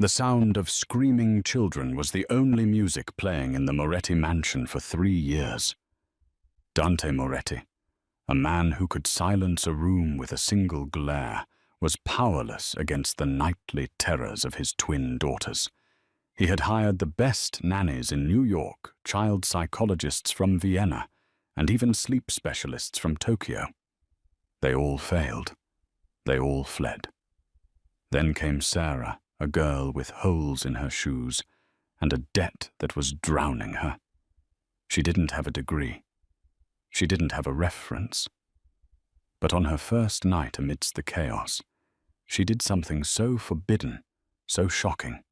The sound of screaming children was the only music playing in the Moretti mansion for 3 years. Dante Moretti, a man who could silence a room with a single glare, was powerless against the nightly terrors of his twin daughters. He had hired the best nannies in New York, child psychologists from Vienna, and even sleep specialists from Tokyo. They all failed. They all fled. Then came Sarah, a girl with holes in her shoes and a debt that was drowning her. She didn't have a degree. She didn't have a reference. But on her first night amidst the chaos, she did something so forbidden, so shocking,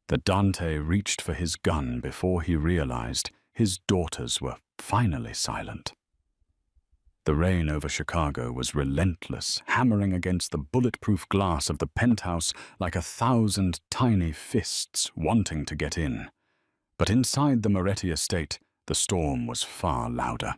that Dante reached for his gun before he realized his daughters were finally silent. The rain over Chicago was relentless, hammering against the bulletproof glass of the penthouse like 1,000 tiny fists wanting to get in. But inside the Moretti estate, the storm was far louder.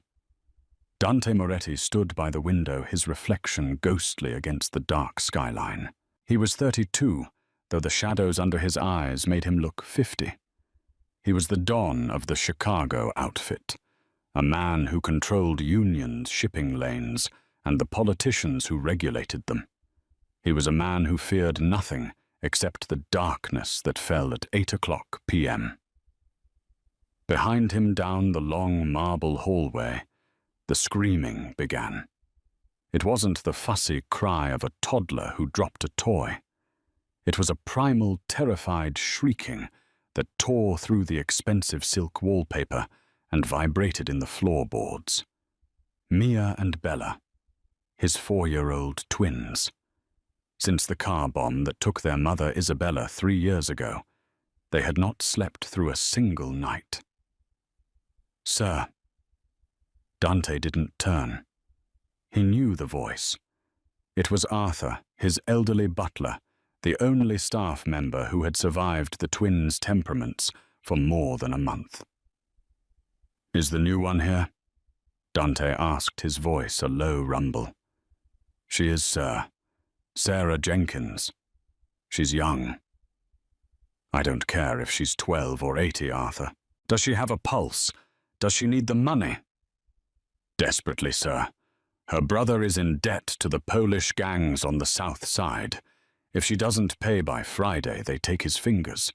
Dante Moretti stood by the window, his reflection ghostly against the dark skyline. He was 32, though the shadows under his eyes made him look 50. He was the Don of the Chicago outfit, a man who controlled unions, shipping lanes, and the politicians who regulated them. He was a man who feared nothing except the darkness that fell at 8:00 p.m. Behind him down the long marble hallway, the screaming began. It wasn't the fussy cry of a toddler who dropped a toy. It was a primal, terrified shrieking that tore through the expensive silk wallpaper and vibrated in the floorboards. Mia and Bella, his 4-year-old twins. Since the car bomb that took their mother Isabella 3 years ago, they had not slept through a single night. "Sir." Dante didn't turn. He knew the voice. It was Arthur, his elderly butler, the only staff member who had survived the twins' temperaments for more than a month. "Is the new one here?" Dante asked, his voice a low rumble. "She is, sir. Sarah Jenkins. She's young." "I don't care if she's 12 or 80, Arthur. Does she have a pulse? Does she need the money?" "Desperately, sir. Her brother is in debt to the Polish gangs on the south side. If she doesn't pay by Friday, they take his fingers."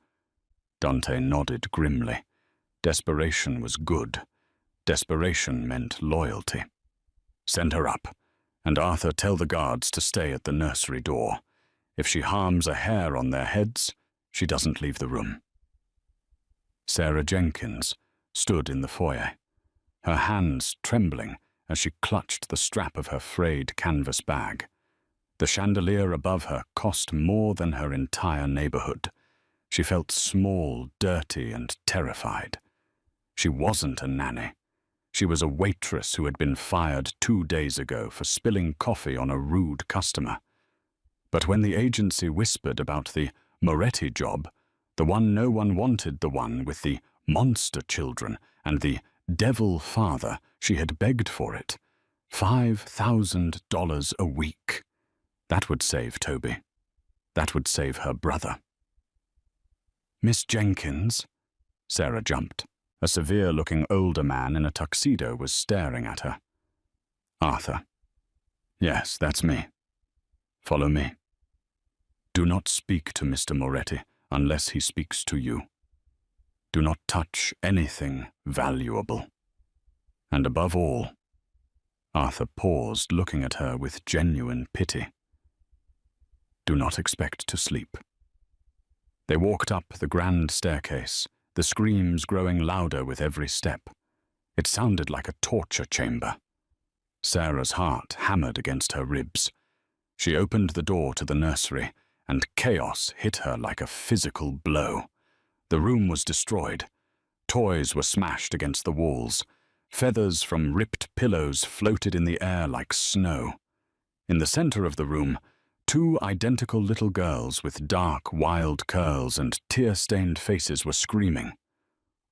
Dante nodded grimly. Desperation was good. Desperation meant loyalty. "Send her up, and Arthur, tell the guards to stay at the nursery door. If she harms a hair on their heads, she doesn't leave the room." Sarah Jenkins stood in the foyer, her hands trembling as she clutched the strap of her frayed canvas bag. The chandelier above her cost more than her entire neighborhood. She felt small, dirty, and terrified. She wasn't a nanny. She was a waitress who had been fired 2 days ago for spilling coffee on a rude customer. But when the agency whispered about the Moretti job, the one no one wanted, the one with the monster children and the devil father, she had begged for it. $5,000 a week. That would save Toby. That would save her brother. "Miss Jenkins?" Sarah jumped. A severe-looking older man in a tuxedo was staring at her. "Arthur." "Yes, that's me. Follow me. Do not speak to Mr. Moretti unless he speaks to you. Do not touch anything valuable. And above all," Arthur paused, looking at her with genuine pity, "do not expect to sleep." They walked up the grand staircase, the screams growing louder with every step. It sounded like a torture chamber. Sarah's heart hammered against her ribs. She opened the door to the nursery, and chaos hit her like a physical blow. The room was destroyed. Toys were smashed against the walls. Feathers from ripped pillows floated in the air like snow. In the center of the room, 2 identical little girls with dark, wild curls and tear-stained faces were screaming.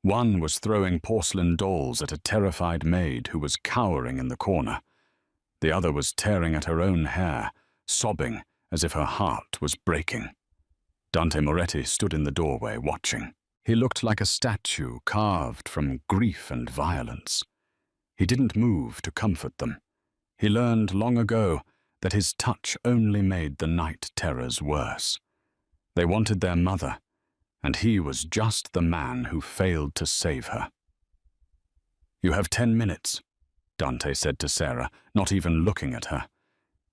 One was throwing porcelain dolls at a terrified maid who was cowering in the corner. The other was tearing at her own hair, sobbing as if her heart was breaking. Dante Moretti stood in the doorway, watching. He looked like a statue carved from grief and violence. He didn't move to comfort them. He learned long ago that his touch only made the night terrors worse. They wanted their mother, and he was just the man who failed to save her. "You have 10 minutes, Dante said to Sarah, not even looking at her.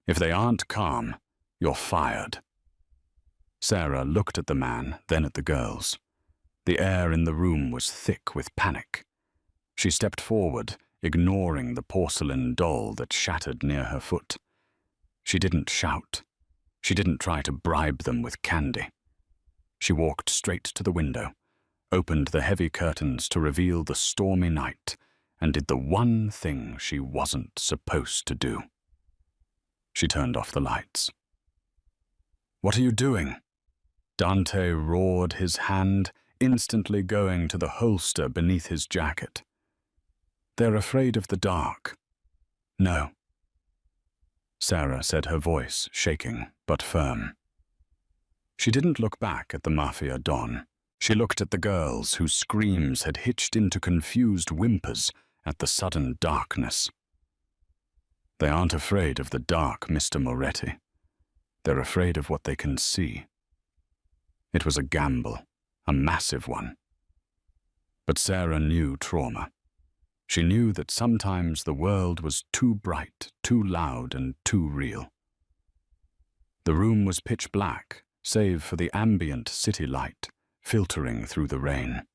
"If they aren't calm, you're fired." Sarah looked at the man, then at the girls. The air in the room was thick with panic. She stepped forward, ignoring the porcelain doll that shattered near her foot. She didn't shout. She didn't try to bribe them with candy. She walked straight to the window, opened the heavy curtains to reveal the stormy night, and did the one thing she wasn't supposed to do. She turned off the lights. "What are you doing?" Dante roared, his hand instantly going to the holster beneath his jacket. "They're afraid of the dark." "No." Sarah said, her voice shaking but firm. She didn't look back at the Mafia Don. She looked at the girls whose screams had hitched into confused whimpers at the sudden darkness. "They aren't afraid of the dark, Mr. Moretti. They're afraid of what they can see." It was a gamble, a massive one. But Sarah knew trauma. She knew that sometimes the world was too bright, too loud, and too real. The room was pitch black, save for the ambient city light filtering through the rain.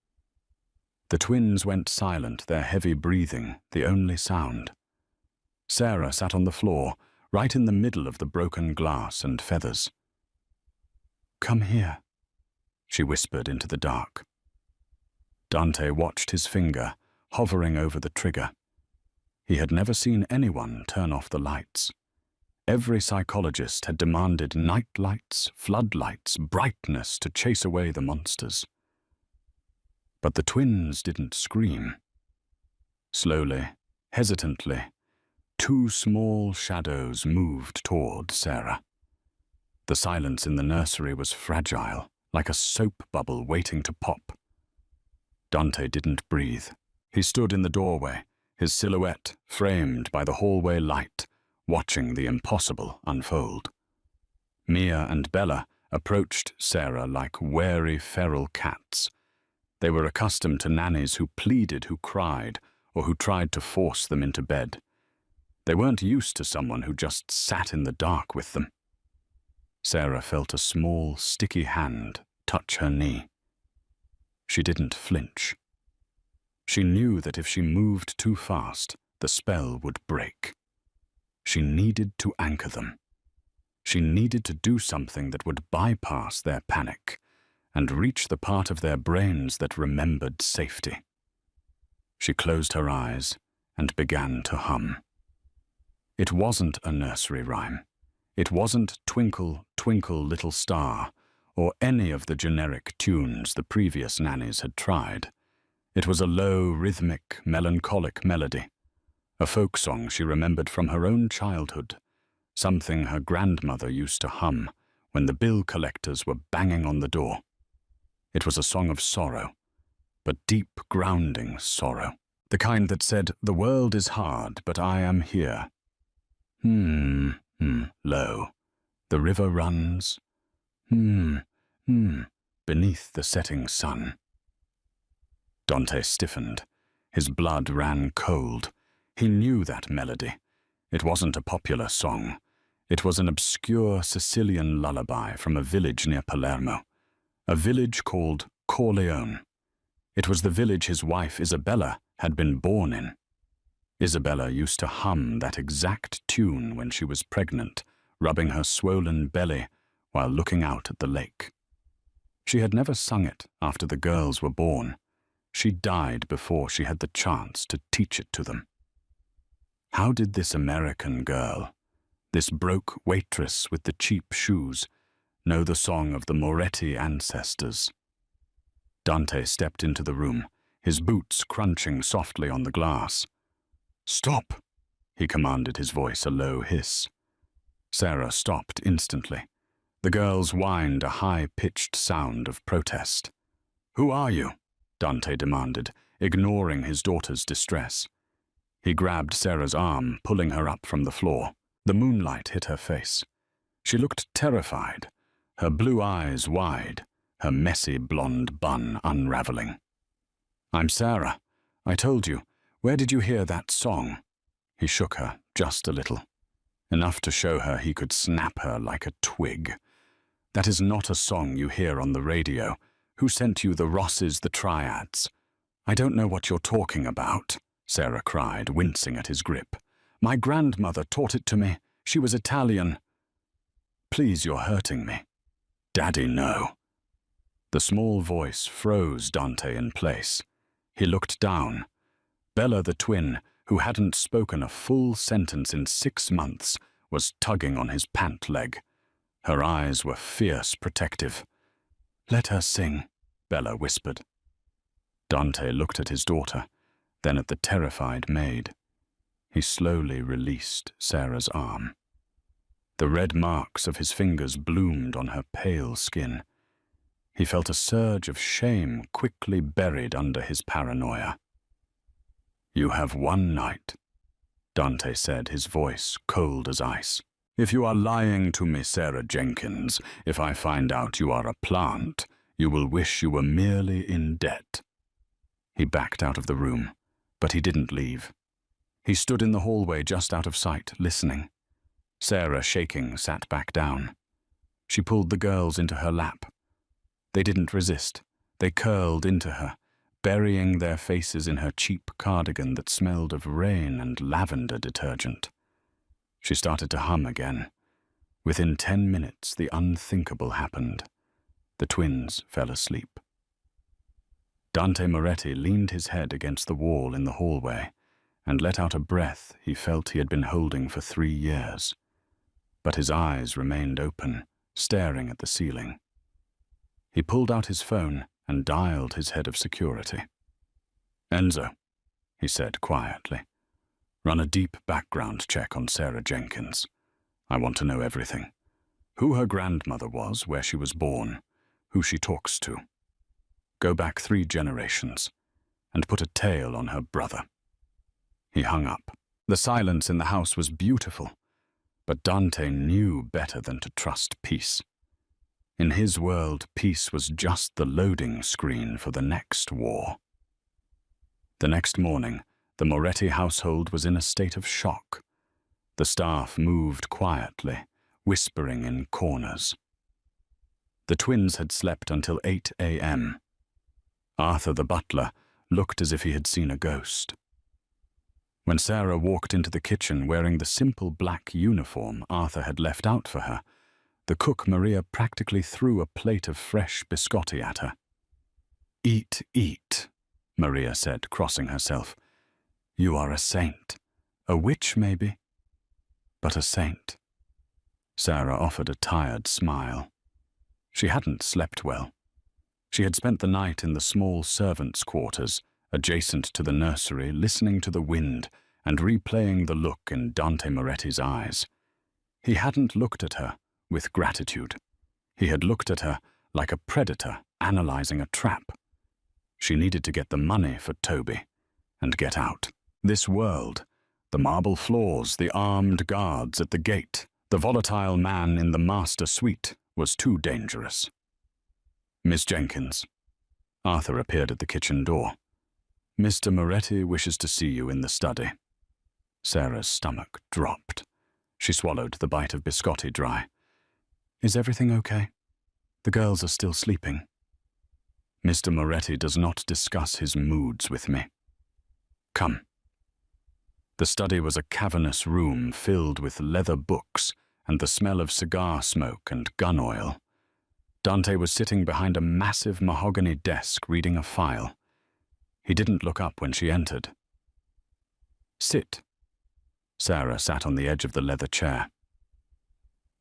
The twins went silent, their heavy breathing the only sound. Sarah sat on the floor, right in the middle of the broken glass and feathers. "Come here," she whispered into the dark. Dante watched his finger hovering over the trigger. He had never seen anyone turn off the lights. Every psychologist had demanded night lights, floodlights, brightness to chase away the monsters. But the twins didn't scream. Slowly, hesitantly, 2 small shadows moved toward Sarah. The silence in the nursery was fragile, like a soap bubble waiting to pop. Dante didn't breathe. He stood in the doorway, his silhouette framed by the hallway light, watching the impossible unfold. Mia and Bella approached Sarah like wary feral cats. They were accustomed to nannies who pleaded, who cried, or who tried to force them into bed. They weren't used to someone who just sat in the dark with them. Sarah felt a small, sticky hand touch her knee. She didn't flinch. She knew that if she moved too fast, the spell would break. She needed to anchor them. She needed to do something that would bypass their panic and reach the part of their brains that remembered safety. She closed her eyes and began to hum. It wasn't a nursery rhyme. It wasn't Twinkle, Twinkle, Little Star, or any of the generic tunes the previous nannies had tried. It was a low, rhythmic, melancholic melody, a folk song she remembered from her own childhood, something her grandmother used to hum when the bill collectors were banging on the door. It was a song of sorrow, but deep, grounding sorrow, the kind that said, "The world is hard, but I am here. Lo, the river runs, beneath the setting sun." Dante stiffened. His blood ran cold. He knew that melody. It wasn't a popular song. It was an obscure Sicilian lullaby from a village near Palermo, a village called Corleone. It was the village his wife Isabella had been born in. Isabella used to hum that exact tune when she was pregnant, rubbing her swollen belly while looking out at the lake. She had never sung it after the girls were born. She died before she had the chance to teach it to them. How did this American girl, this broke waitress with the cheap shoes, know the song of the Moretti ancestors? Dante stepped into the room, his boots crunching softly on the glass. "Stop!" he commanded, his voice a low hiss. Sarah stopped instantly. The girls whined a high-pitched sound of protest. "Who are you?" Dante demanded, ignoring his daughter's distress. He grabbed Sarah's arm, pulling her up from the floor. The moonlight hit her face. She looked terrified, her blue eyes wide, her messy blonde bun unraveling. "I'm Sarah. I told you. Where did you hear that song?" He shook her, just a little. Enough to show her he could snap her like a twig. "That is not a song you hear on the radio. Who sent you the Rosses, the Triads?" "I don't know what you're talking about," Sarah cried, wincing at his grip. "My grandmother taught it to me. She was Italian." "Please, you're hurting me." "Daddy, no." The small voice froze Dante in place. He looked down. Bella, the twin, who hadn't spoken a full sentence in 6 months, was tugging on his pant leg. Her eyes were fierce, protective. "Let her sing," Bella whispered. Dante looked at his daughter, then at the terrified Maid. He slowly released Sarah's arm. The red marks of his fingers bloomed on her pale skin. He felt a surge of shame quickly buried under his paranoia. "You have one night," Dante said, his voice cold as ice. "If you are lying to me, Sarah Jenkins, if I find out you are a plant, you will wish you were merely in debt." He backed out of the room, but he didn't leave. He stood in the hallway just out of sight, listening. Sarah, shaking, sat back down. She pulled the girls into her lap. They didn't resist. They curled into her, burying their faces in her cheap cardigan that smelled of rain and lavender detergent. She started to hum again. Within 10 minutes, the unthinkable happened. The twins fell asleep. Dante Moretti leaned his head against the wall in the hallway and let out a breath he felt he had been holding for 3 years. But his eyes remained open, staring at the ceiling. He pulled out his phone and dialed his head of security. "Enzo," he said quietly, "run a deep background check on Sarah Jenkins. I want to know everything. Who her grandmother was, where she was born, who she talks to. Go back 3 generations, and put a tail on her brother." He hung up. The silence in the house was beautiful, but Dante knew better than to trust peace. In his world, peace was just the loading screen for the next war. The next morning, the Moretti household was in a state of shock. The staff moved quietly, whispering in corners. The twins had slept until 8 a.m. Arthur, the butler, looked as if he had seen a ghost. When Sarah walked into the kitchen wearing the simple black uniform Arthur had left out for her, the cook Maria practically threw a plate of fresh biscotti at her. "Eat, eat," Maria said, crossing herself. "You are a saint. A witch, maybe, but a saint." Sarah offered a tired smile. She hadn't slept well. She had spent the night in the small servants' quarters, adjacent to the nursery, listening to the wind and replaying the look in Dante Moretti's eyes. He hadn't looked at her with gratitude. He had looked at her like a predator analyzing a trap. She needed to get the money for Toby and get out. This world, the marble floors, the armed guards at the gate, the volatile man in the master suite, was too dangerous. "Miss Jenkins." Arthur appeared at the kitchen door. "Mr. Moretti wishes to see you in the study." Sarah's stomach dropped. She swallowed the bite of biscotti dry. "Is everything okay? The girls are still sleeping." "Mr. Moretti does not discuss his moods with me. Come." The study was a cavernous room filled with leather books and the smell of cigar smoke and gun oil. Dante was sitting behind a massive mahogany desk reading a file. He didn't look up when she entered. "Sit." Sarah sat on the edge of the leather chair.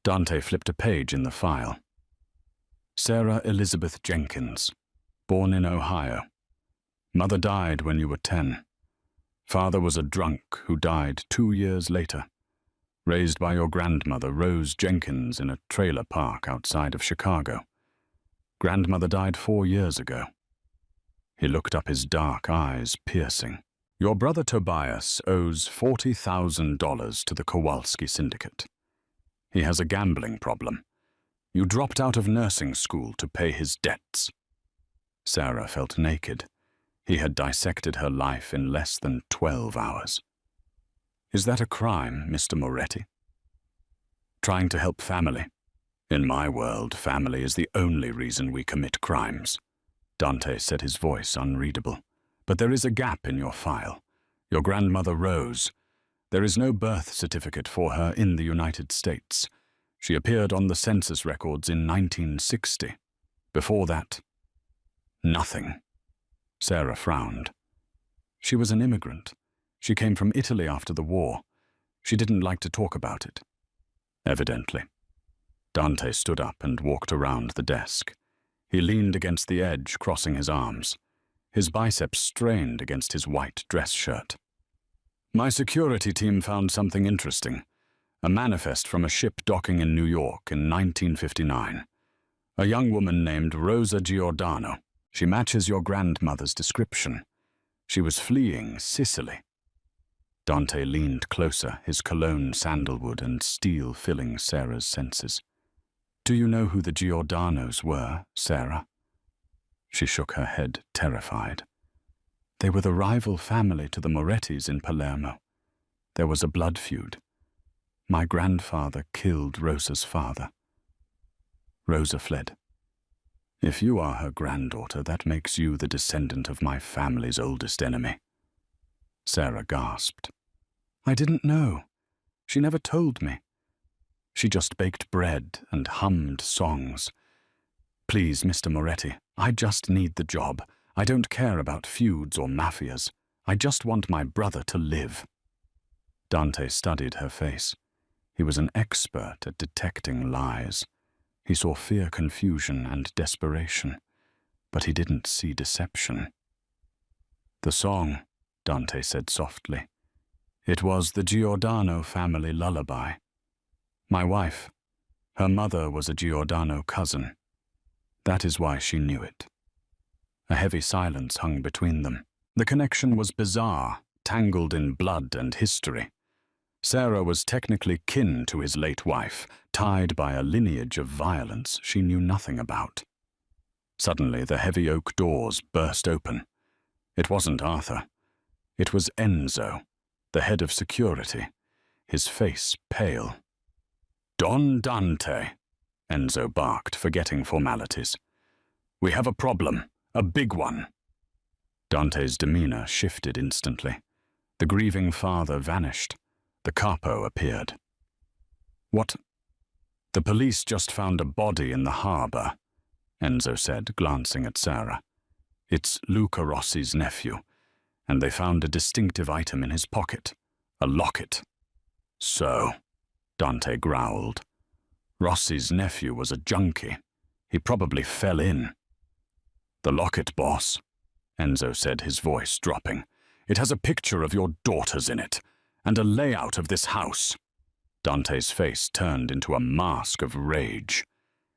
Dante flipped a page in the file. "Sarah Elizabeth Jenkins, born in Ohio. Mother died when you were 10. Father was a drunk who died 2 years later. raised by your grandmother, Rose Jenkins, in a trailer park outside of Chicago. Grandmother died 4 years ago." He looked up, his dark eyes piercing. "Your brother Tobias owes $40,000 to the Kowalski Syndicate. He has a gambling problem. You dropped out of nursing school to pay his debts." Sarah felt naked. He had dissected her life in less than 12 hours. "Is that a crime, Mr. Moretti?" "Trying to help family. In my world, family is the only reason we commit crimes." Dante said, his voice unreadable. "But there is a gap in your file. Your grandmother Rose. There is no birth certificate for her in the United States. She appeared on the census records in 1960. Before that, nothing." Sarah frowned. "She was an immigrant. She came from Italy after the war. She didn't like to talk about it." "Evidently." Dante stood up and walked around the desk. He leaned against the edge, crossing his arms. His biceps strained against his white dress shirt. "My security team found something interesting. A manifest from a ship docking in New York in 1959. A young woman named Rosa Giordano. She matches your grandmother's description. She was fleeing Sicily." Dante leaned closer, his cologne sandalwood and steel filling Sarah's senses. "Do you know who the Giordanos were, Sarah?" She shook her head, terrified. "They were the rival family to the Morettis in Palermo. There was a blood feud. My grandfather killed Rosa's father. Rosa fled. If you are her granddaughter, that makes you the descendant of my family's oldest enemy." Sarah gasped. "I didn't know. She never told me. She just baked bread and hummed songs. Please, Mr. Moretti, I just need the job. I don't care about feuds or mafias. I just want my brother to live." Dante studied her face. He was an expert at detecting lies. He saw fear, confusion, and desperation, but he didn't see deception. "The song," Dante said softly. "It was the Giordano family lullaby. My wife, her mother was a Giordano cousin. That is why she knew it." A heavy silence hung between them. The connection was bizarre, tangled in blood and history. Sarah was technically kin to his late wife, tied by a lineage of violence she knew nothing about. Suddenly, the heavy oak doors burst open. It wasn't Arthur. It was Enzo, the head of security, his face pale. "Don Dante," Enzo barked, forgetting formalities. "We have a problem, a big one." Dante's demeanor shifted instantly. The grieving father vanished. The capo appeared. "What?" "The police just found a body in the harbor," Enzo said, glancing at Sarah. "It's Luca Rossi's nephew, and they found a distinctive item in his pocket, a locket." "So," Dante growled. "Rossi's nephew was a junkie. He probably fell in." "The locket, boss," Enzo said, his voice dropping. "It has a picture of your daughters in it, and a layout of this house." Dante's face turned into a mask of rage.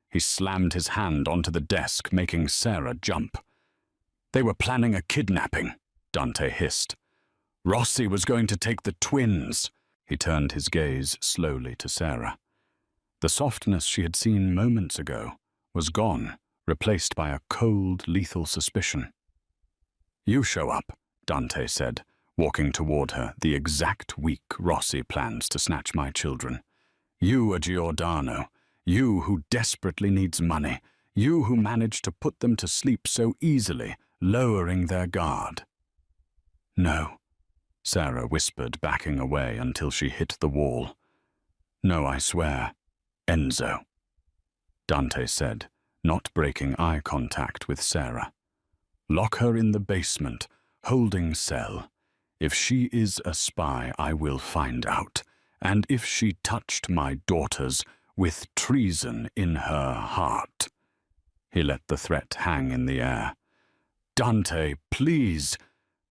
He slammed his hand onto the desk, making Sarah jump. "They were planning a kidnapping," Dante hissed. "Rossi was going to take the twins." He turned his gaze slowly to Sarah. The softness she had seen moments ago was gone, replaced by a cold, lethal suspicion. "You show up," Dante said, walking toward her, "the exact week Rossi plans to snatch my children. You, a Giordano. You who desperately needs money. You who managed to put them to sleep so easily, lowering their guard." "No," Sarah whispered, backing away until she hit the wall. "No, I swear. Enzo," Dante said, not breaking eye contact with Sarah. "Lock her in the basement, holding cell. If she is a spy, I will find out. And if she touched my daughters with treason in her heart." He let the threat hang in the air. "Dante, please,"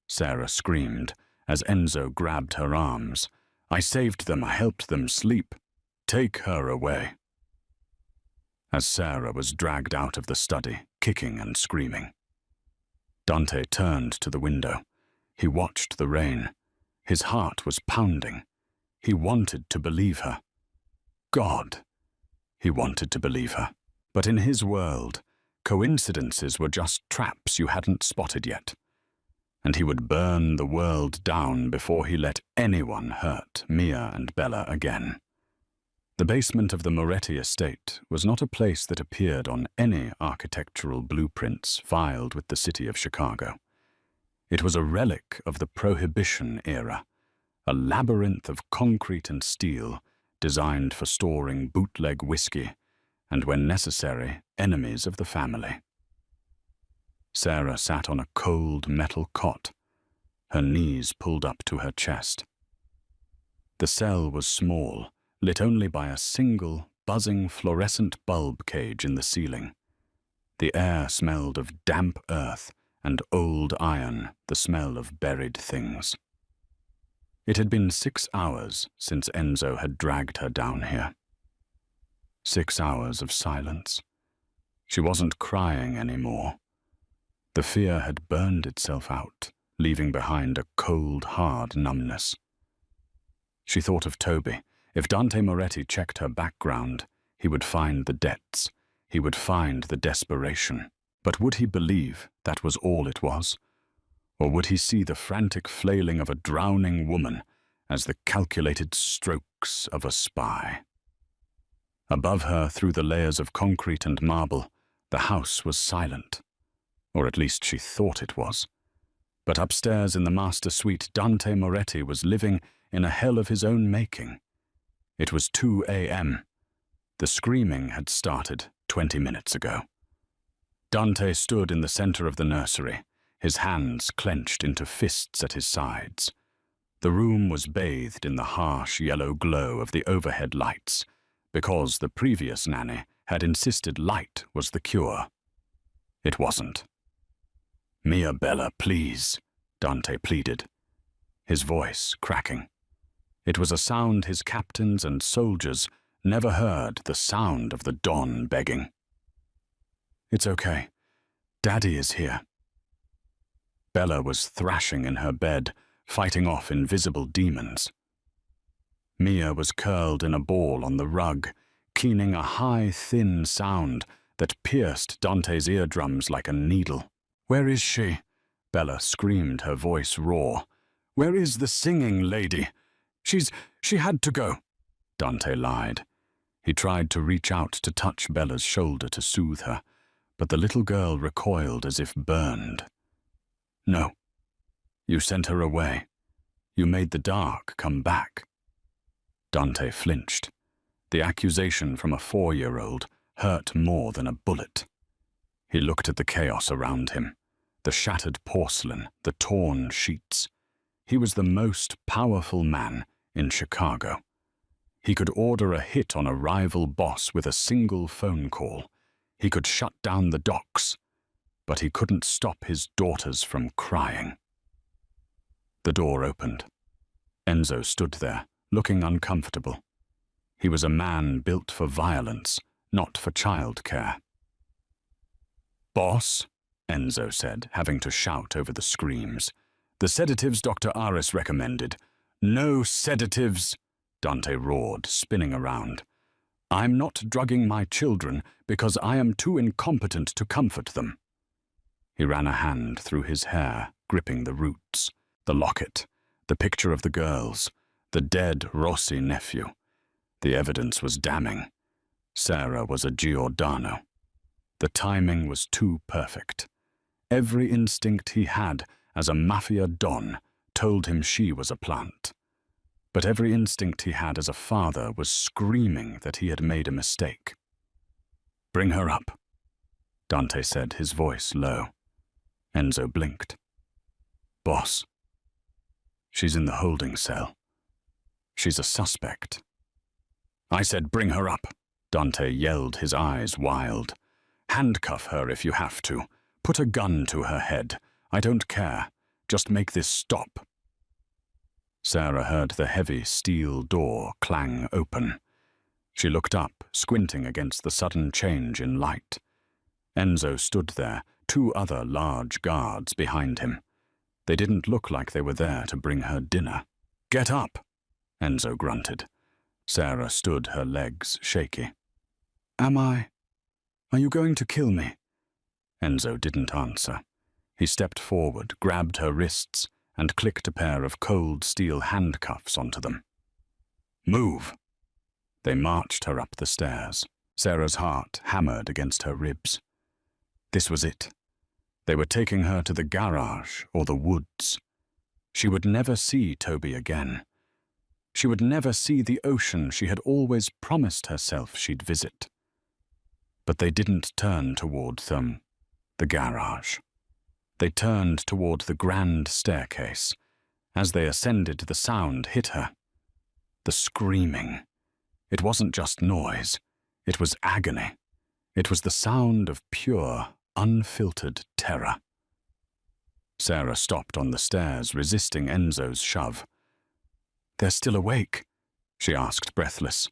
Sarah screamed as Enzo grabbed her arms. I saved them, I helped them sleep. Take her away." As Sarah was dragged out of the study, kicking and screaming, Dante turned to the window. He watched the rain. His heart was pounding. He wanted to believe her. God! He wanted to believe her. But in his world, coincidences were just traps you hadn't spotted yet. And he would burn the world down before he let anyone hurt Mia and Bella again. The basement of the Moretti estate was not a place that appeared on any architectural blueprints filed with the city of Chicago. It was a relic of the Prohibition era, a labyrinth of concrete and steel designed for storing bootleg whiskey and, when necessary, enemies of the family. Sarah sat on a cold metal cot, her knees pulled up to her chest. The cell was small, lit only by a single, buzzing fluorescent bulb cage in the ceiling. The air smelled of damp earth and old iron, the smell of buried things. It had been 6 hours since Enzo had dragged her down here. 6 hours of silence. She wasn't crying anymore. The fear had burned itself out, leaving behind a cold, hard numbness. She thought of Toby. If Dante Moretti checked her background, he would find the debts. He would find the desperation. But would he believe that was all it was? Or would he see the frantic flailing of a drowning woman as the calculated strokes of a spy? Above her, through the layers of concrete and marble, the house was silent. Or at least she thought it was. But upstairs in the master suite, Dante Moretti was living in a hell of his own making. It was 2 a.m. The screaming had started 20 minutes ago. Dante stood in the center of the nursery, his hands clenched into fists at his sides. The room was bathed in the harsh yellow glow of the overhead lights, because the previous nanny had insisted light was the cure. It wasn't. "Mia, Bella, please," Dante pleaded, his voice cracking. It was a sound his captains and soldiers never heard, the sound of the dawn begging. "It's okay. Daddy is here." Bella was thrashing in her bed, fighting off invisible demons. Mia was curled in a ball on the rug, keening a high, thin sound that pierced Dante's eardrums like a needle. "Where is she?" Bella screamed, her voice raw. "Where is the singing lady? She had to go." Dante lied. He tried to reach out to touch Bella's shoulder to soothe her, but the little girl recoiled as if burned. "No. You sent her away. You made the dark come back." Dante flinched. The accusation from a 4-year-old hurt more than a bullet. He looked at the chaos around him, the shattered porcelain, the torn sheets. He was the most powerful man in Chicago. He could order a hit on a rival boss with a single phone call. He could shut down the docks, but he couldn't stop his daughters from crying. The door opened. Enzo stood there, looking uncomfortable. He was a man built for violence, not for childcare. "Boss," Enzo said, having to shout over the screams. "The sedatives Dr. Aris recommended." "No sedatives," Dante roared, spinning around. "I'm not drugging my children because I am too incompetent to comfort them." He ran a hand through his hair, gripping the roots, the locket, the picture of the girls, the dead Rossi nephew. The evidence was damning. Sarah was a Giordano. The timing was too perfect. Every instinct he had as a Mafia don told him she was a plant. But every instinct he had as a father was screaming that he had made a mistake. "Bring her up," Dante said, his voice low. Enzo blinked. "Boss, she's in the holding cell. She's a suspect." "I said bring her up," Dante yelled, his eyes wild. "Handcuff her if you have to. Put a gun to her head. I don't care. Just make this stop." Sarah heard the heavy steel door clang open. She looked up, squinting against the sudden change in light. Enzo stood there, 2 other large guards behind him. They didn't look like they were there to bring her dinner. "Get up," Enzo grunted. Sarah stood, her legs shaky. Are you going to kill me?" Enzo didn't answer. He stepped forward, grabbed her wrists, and clicked a pair of cold steel handcuffs onto them. "Move!" They marched her up the stairs. Sarah's heart hammered against her ribs. This was it. They were taking her to the garage or the woods. She would never see Toby again. She would never see the ocean she had always promised herself she'd visit. But they didn't turn toward the garage. They turned toward the grand staircase. As they ascended, the sound hit her. The screaming. It wasn't just noise. It was agony. It was the sound of pure, unfiltered terror. Sarah stopped on the stairs, resisting Enzo's shove. "They're still awake?" she asked, breathless.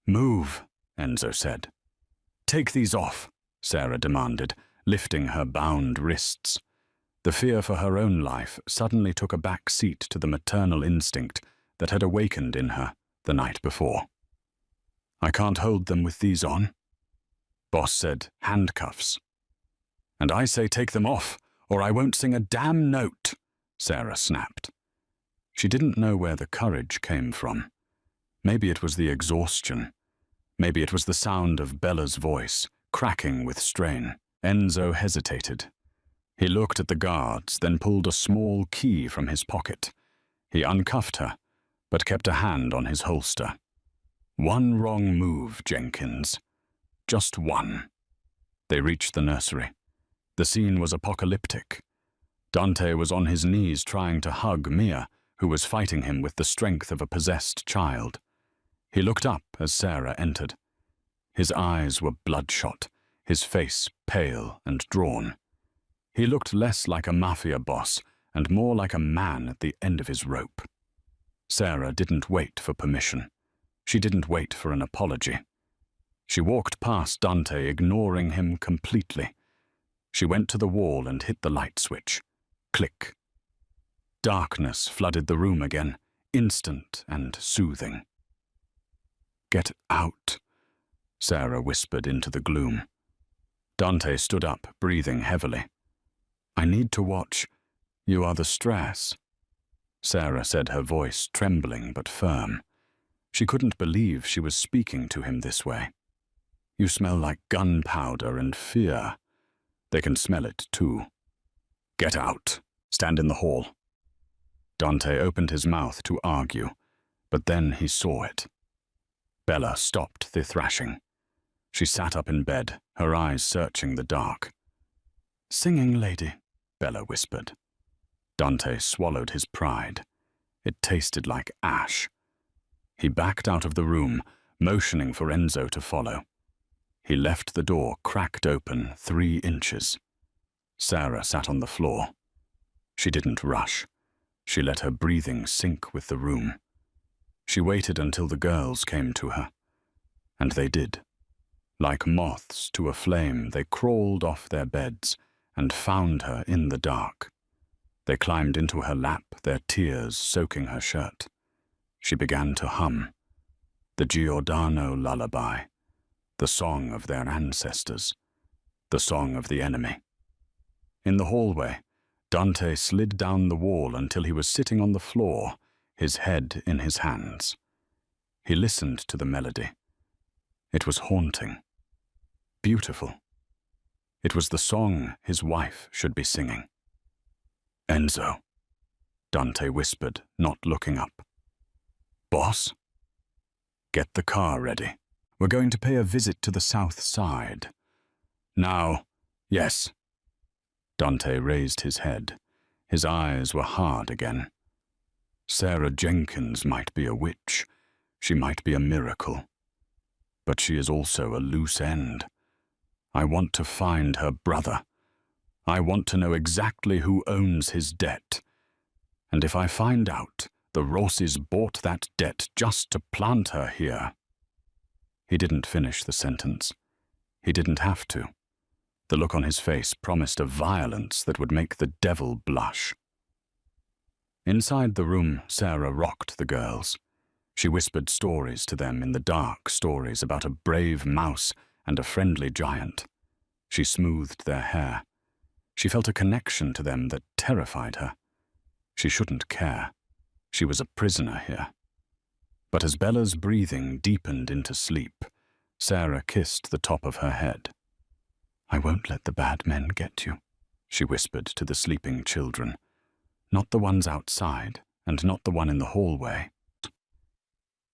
"Move," Enzo said. "Take these off," Sarah demanded, lifting her bound wrists. The fear for her own life suddenly took a back seat to the maternal instinct that had awakened in her the night before. "I can't hold them with these on." Boss said, "Handcuffs." "And I say take them off, or I won't sing a damn note," Sarah snapped. She didn't know where the courage came from. Maybe it was the exhaustion. Maybe it was the sound of Bella's voice, cracking with strain. Enzo hesitated. He looked at the guards, then pulled a small key from his pocket. He uncuffed her, but kept a hand on his holster. One wrong move, Jenkins. Just one. They reached the nursery. The scene was apocalyptic. Dante was on his knees trying to hug Mia, who was fighting him with the strength of a possessed child. He looked up as Sarah entered. His eyes were bloodshot, his face pale and drawn. He looked less like a Mafia boss and more like a man at the end of his rope. Sarah didn't wait for permission. She didn't wait for an apology. She walked past Dante, ignoring him completely. She went to the wall and hit the light switch. Click. Darkness flooded the room again, instant and soothing. "Get out," Sarah whispered into the gloom. Dante stood up, breathing heavily. "I need to watch. You are the stress," Sarah said, her voice trembling but firm. She couldn't believe she was speaking to him this way. "You smell like gunpowder and fear. They can smell it too. Get out. Stand in the hall." Dante opened his mouth to argue, but then he saw it. Bella stopped the thrashing. She sat up in bed, her eyes searching the dark. "Singing lady," Bella whispered. Dante swallowed his pride. It tasted like ash. He backed out of the room, motioning for Enzo to follow. He left the door cracked open 3 inches. Sarah sat on the floor. She didn't rush. She let her breathing sink with the room. She waited until the girls came to her. And they did. Like moths to a flame, they crawled off their beds and found her in the dark. They climbed into her lap, their tears soaking her shirt. She began to hum. The Giordano lullaby. The song of their ancestors. The song of the enemy. In the hallway, Dante slid down the wall until he was sitting on the floor, his head in his hands. He listened to the melody. It was haunting. Beautiful. It was the song his wife should be singing. "Enzo," Dante whispered, not looking up. "Boss?" "Get the car ready. We're going to pay a visit to the south side." "Now, yes." Dante raised his head. His eyes were hard again. Sarah Jenkins might be a witch. She might be a miracle. But she is also a loose end. I want to find her brother. I want to know exactly who owns his debt. And if I find out, The Rosses bought that debt just to plant her here." He didn't finish the sentence. He didn't have to. The look on his face promised a violence that would make the devil blush. Inside the room, Sarah rocked the girls. She whispered stories to them in the dark, stories about a brave mouse and a friendly giant. She smoothed their hair. She felt a connection to them that terrified her. She shouldn't care. She was a prisoner here. But as Bella's breathing deepened into sleep, Sarah kissed the top of her head. "I won't let the bad men get you," she whispered to the sleeping children. "Not the ones outside, and not the one in the hallway."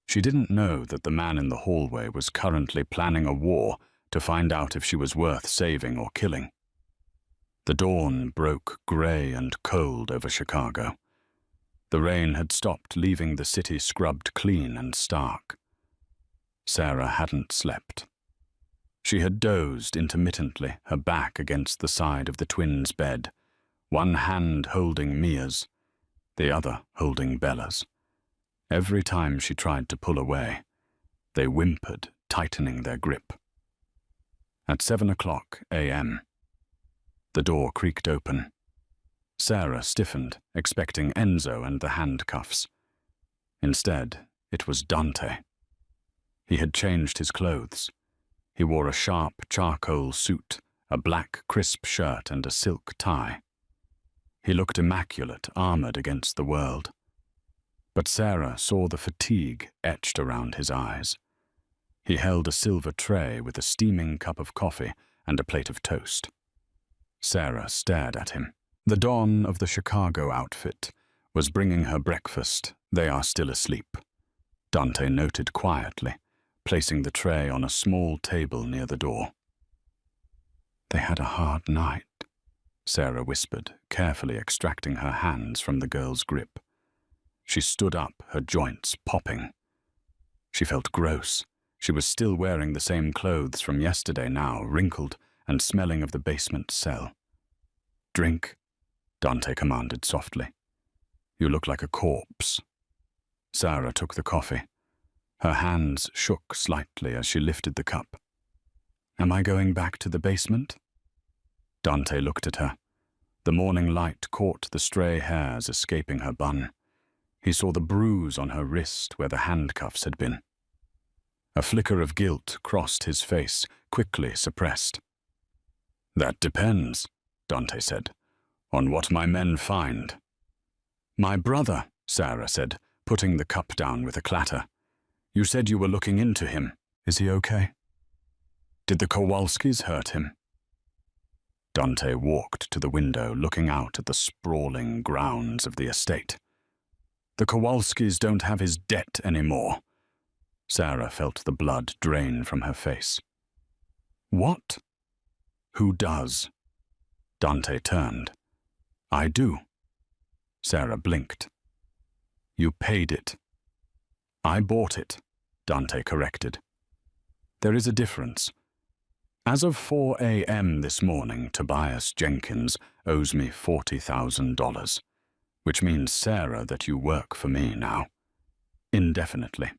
She didn't know that the man in the hallway was currently planning a war to find out if she was worth saving or killing. The dawn broke grey and cold over Chicago. The rain had stopped, leaving the city scrubbed clean and stark. Sarah hadn't slept. She had dozed intermittently, her back against the side of the twins' bed, one hand holding Mia's, the other holding Bella's. Every time she tried to pull away, they whimpered, tightening their grip. At 7:00 a.m., the door creaked open. Sarah stiffened, expecting Enzo and the handcuffs. Instead, it was Dante. He had changed his clothes. He wore a sharp charcoal suit, a black crisp shirt and a silk tie. He looked immaculate, armored against the world. But Sarah saw the fatigue etched around his eyes. He held a silver tray with a steaming cup of coffee and a plate of toast. Sarah stared at him. The Don of the Chicago outfit was bringing her breakfast. "They are still asleep," Dante noted quietly, placing the tray on a small table near the door. "They had a hard night," Sarah whispered, carefully extracting her hands from the girl's grip. She stood up, her joints popping. She felt gross. She was still wearing the same clothes from yesterday now, wrinkled and smelling of the basement cell. "Drink," Dante commanded softly. "You look like a corpse." Sarah took the coffee. Her hands shook slightly as she lifted the cup. "Am I going back to the basement?" Dante looked at her. The morning light caught the stray hairs escaping her bun. He saw the bruise on her wrist where the handcuffs had been. A flicker of guilt crossed his face, quickly suppressed. "That depends," Dante said, "on what my men find." "My brother," Sarah said, putting the cup down with a clatter. "You said you were looking into him. Is he okay? Did the Kowalskis hurt him?" Dante walked to the window, looking out at the sprawling grounds of the estate. "The Kowalskis don't have his debt anymore." Sarah felt the blood drain from her face. "What?" "Who does?" Dante turned. "I do." Sarah blinked. "You paid it." "I bought it," Dante corrected. "There is a difference. As of 4 a.m. this morning, Tobias Jenkins owes me $40,000, which means, Sarah, that you work for me now. Indefinitely."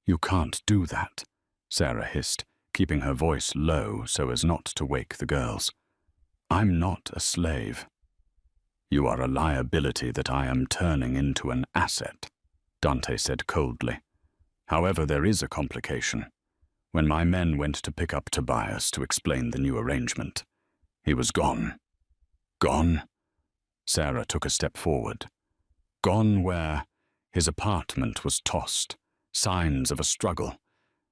"You can't do that," Sarah hissed, keeping her voice low so as not to wake the girls. "I'm not a slave." "You are a liability that I am turning into an asset," Dante said coldly. "However, there is a complication. When my men went to pick up Tobias to explain the new arrangement, he was gone." "Gone?" Sarah took a step forward. "Gone where his apartment was tossed, signs of a struggle,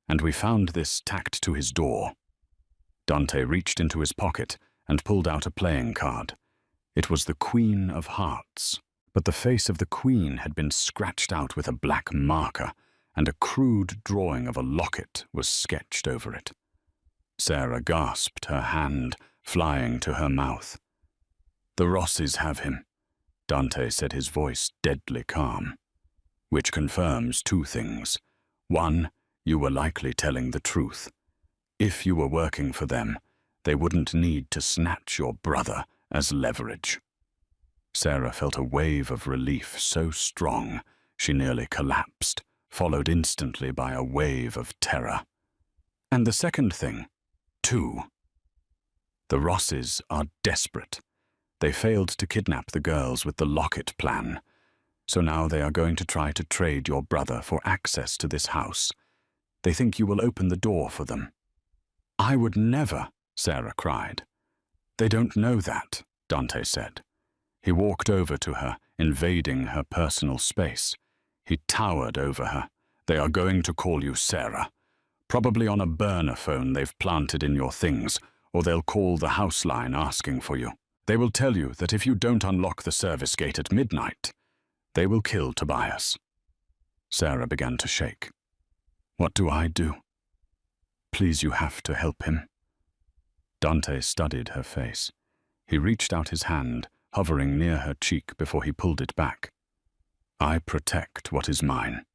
and we found this tacked to his door." Dante reached into his pocket and pulled out a playing card. It was the Queen of Hearts, but the face of the Queen had been scratched out with a black marker, and a crude drawing of a locket was sketched over it. Sarah gasped, her hand flying to her mouth. "The Rosses have him," Dante said, his voice deadly calm. "Which confirms two things. One, you were likely telling the truth. If you were working for them, they wouldn't need to snatch your brother as leverage." Sarah felt a wave of relief so strong she nearly collapsed, followed instantly by a wave of terror. And the second thing, too. The Rosses are desperate. They failed to kidnap the girls with the locket plan, so now they are going to try to trade your brother for access to this house. They think you will open the door for them. I would never, Sarah cried. They don't know that, Dante said. He walked over to her, invading her personal space. He towered over her. They are going to call you Sarah. Probably on a burner phone they've planted in your things, or they'll call the house line asking for you. They will tell you that if you don't unlock the service gate at midnight, they will kill Tobias. Sarah began to shake. What do I do? Please, you have to help him. Dante studied her face. He reached out his hand, hovering near her cheek before he pulled it back. I protect what is mine.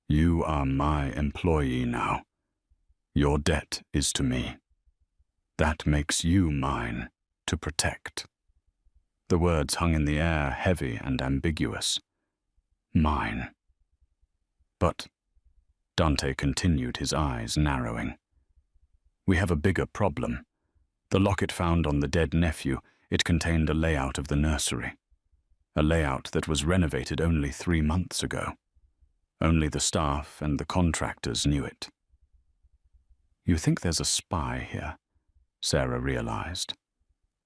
You are my employee now. Your debt is to me. That makes you mine to protect. The words hung in the air, heavy and ambiguous. Mine. But, Dante continued, his eyes narrowing. We have a bigger problem. The locket found on the dead nephew, it contained a layout of the nursery. A layout that was renovated only 3 months ago. Only the staff and the contractors knew it. You think there's a spy here? Sarah realized.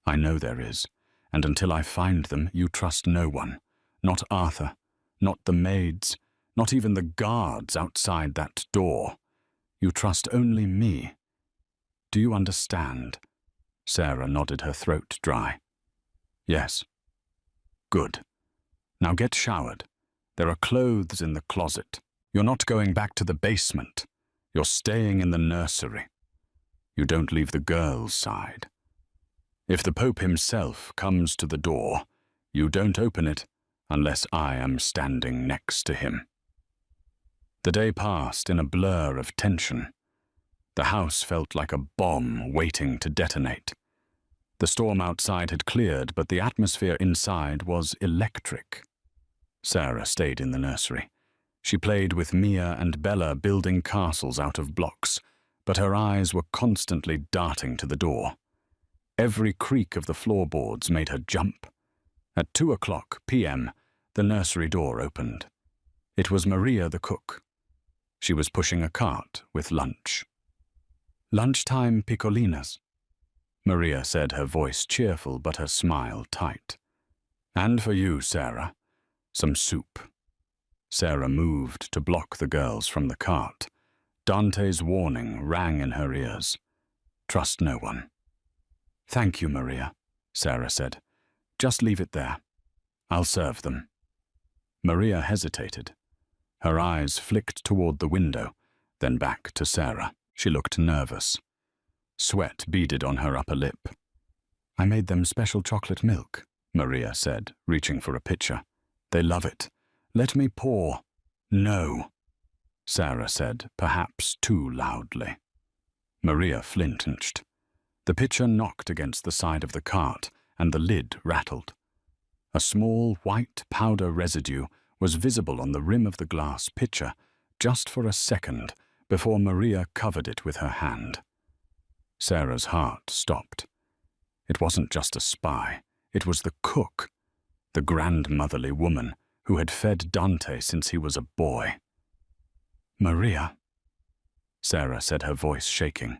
I know there is, and until I find them, you trust no one. Not Arthur, not the maids, not even the guards outside that door. You trust only me. Do you understand? Sarah nodded, her throat dry. Yes. Good. Now get showered. There are clothes in the closet. You're not going back to the basement. You're staying in the nursery. You don't leave the girls' side. If the Pope himself comes to the door, you don't open it unless I am standing next to him. The day passed in a blur of tension. The house felt like a bomb waiting to detonate. The storm outside had cleared, but the atmosphere inside was electric. Sarah stayed in the nursery. She played with Mia and Bella, building castles out of blocks, but her eyes were constantly darting to the door. Every creak of the floorboards made her jump. At 2:00 p.m., the nursery door opened. It was Maria the cook. She was pushing a cart with lunch. Lunchtime picolinas, Maria said, her voice cheerful but her smile tight. And for you, Sarah, some soup. Sarah moved to block the girls from the cart. Dante's warning rang in her ears. Trust no one. Thank you, Maria, Sarah said. Just leave it there. I'll serve them. Maria hesitated. Her eyes flicked toward the window, then back to Sarah. She looked nervous. Sweat beaded on her upper lip. I made them special chocolate milk, Maria said, reaching for a pitcher. They love it. Let me pour. No, Sarah said, perhaps too loudly. Maria flinched. The pitcher knocked against the side of the cart, and the lid rattled. A small white powder residue was visible on the rim of the glass pitcher just for a second before Maria covered it with her hand. Sarah's heart stopped. It wasn't just a spy. It was the cook, the grandmotherly woman who had fed Dante since he was a boy. Maria, Sarah said, her voice shaking.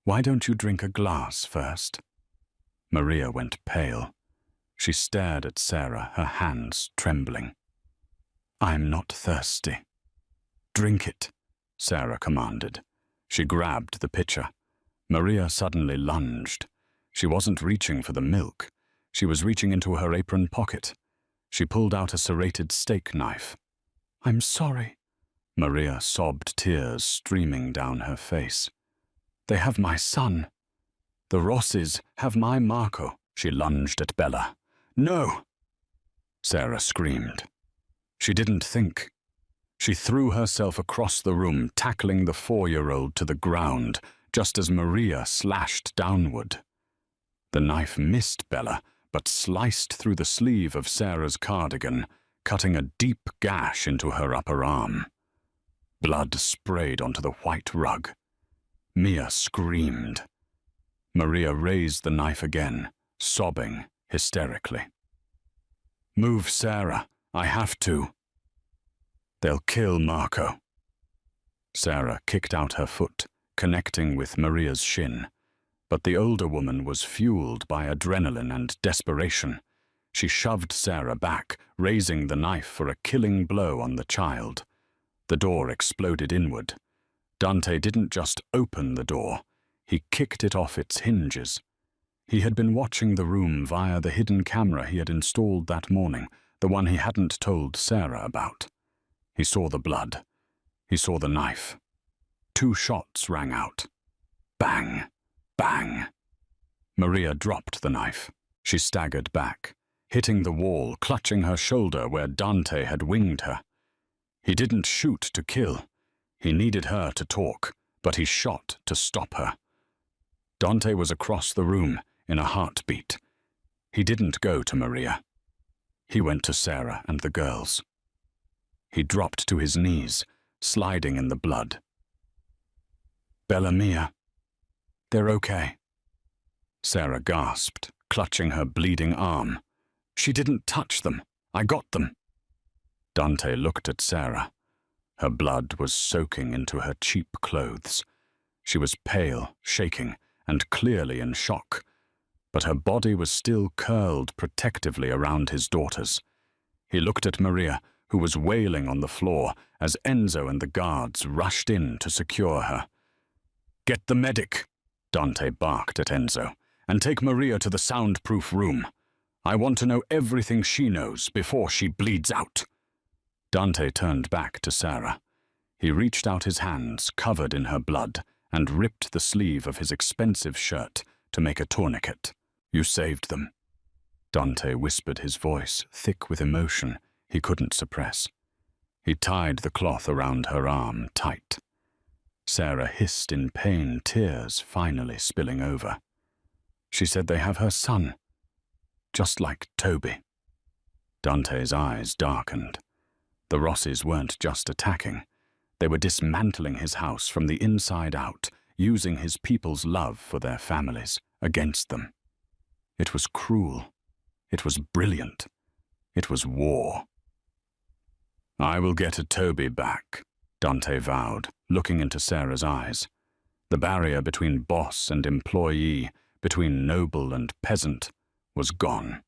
Why don't you drink a glass first? Maria went pale. She stared at Sarah, her hands trembling. I'm not thirsty. Drink it, Sarah commanded. She grabbed the pitcher. Maria suddenly lunged. She wasn't reaching for the milk. She was reaching into her apron pocket. She pulled out a serrated steak knife. I'm sorry. Maria sobbed, tears streaming down her face. They have my son. The Rosses have my Marco. She lunged at Bella. No! Sarah screamed. She didn't think. She threw herself across the room, tackling the 4-year-old to the ground, just as Maria slashed downward. The knife missed Bella, but sliced through the sleeve of Sarah's cardigan, cutting a deep gash into her upper arm. Blood sprayed onto the white rug. Mia screamed. Maria raised the knife again, sobbing hysterically. "Move, Sarah. I have to. They'll kill Marco." Sarah kicked out her foot, connecting with Maria's shin. But the older woman was fueled by adrenaline and desperation. She shoved Sarah back, raising the knife for a killing blow on the child. The door exploded inward. Dante didn't just open the door, he kicked it off its hinges. He had been watching the room via the hidden camera he had installed that morning, the one he hadn't told Sarah about. He saw the blood. He saw the knife. 2 shots rang out. Bang! Bang! Maria dropped the knife. She staggered back, hitting the wall, clutching her shoulder where Dante had winged her. He didn't shoot to kill. He needed her to talk, but he shot to stop her. Dante was across the room in a heartbeat. He didn't go to Maria. He went to Sarah and the girls. He dropped to his knees, sliding in the blood. "Bella, Mia, they're okay." Sarah gasped, clutching her bleeding arm. "She didn't touch them. I got them." Dante looked at Sarah. Her blood was soaking into her cheap clothes. She was pale, shaking, and clearly in shock. But her body was still curled protectively around his daughter's. He looked at Maria, who was wailing on the floor, as Enzo and the guards rushed in to secure her. "Get the medic," Dante barked at Enzo, "and take Maria to the soundproof room. I want to know everything she knows before she bleeds out." Dante turned back to Sarah. He reached out his hands, covered in her blood, and ripped the sleeve of his expensive shirt to make a tourniquet. "You saved them." Dante whispered, his voice thick with emotion he couldn't suppress. He tied the cloth around her arm tight. Sarah hissed in pain, tears finally spilling over. "She said they have her son, just like Toby." Dante's eyes darkened. The Rossis weren't just attacking. They were dismantling his house from the inside out, using his people's love for their families against them. It was cruel. It was brilliant. It was war. "I will get a Toby back," Dante vowed, looking into Sarah's eyes. The barrier between boss and employee, between noble and peasant, was gone.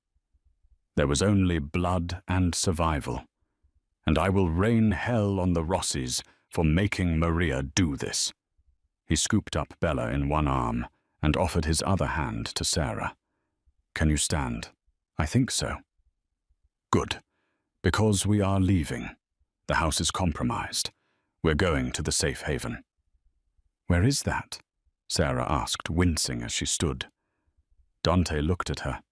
There was only blood and survival. And I will rain hell on the Rossis for making Maria do this. He scooped up Bella in one arm and offered his other hand to Sarah. "Can you stand?" "I think so." "Good, because we are leaving. The house is compromised. We're going to the safe haven." "Where is that?" Sarah asked, wincing as she stood. Dante looked at her,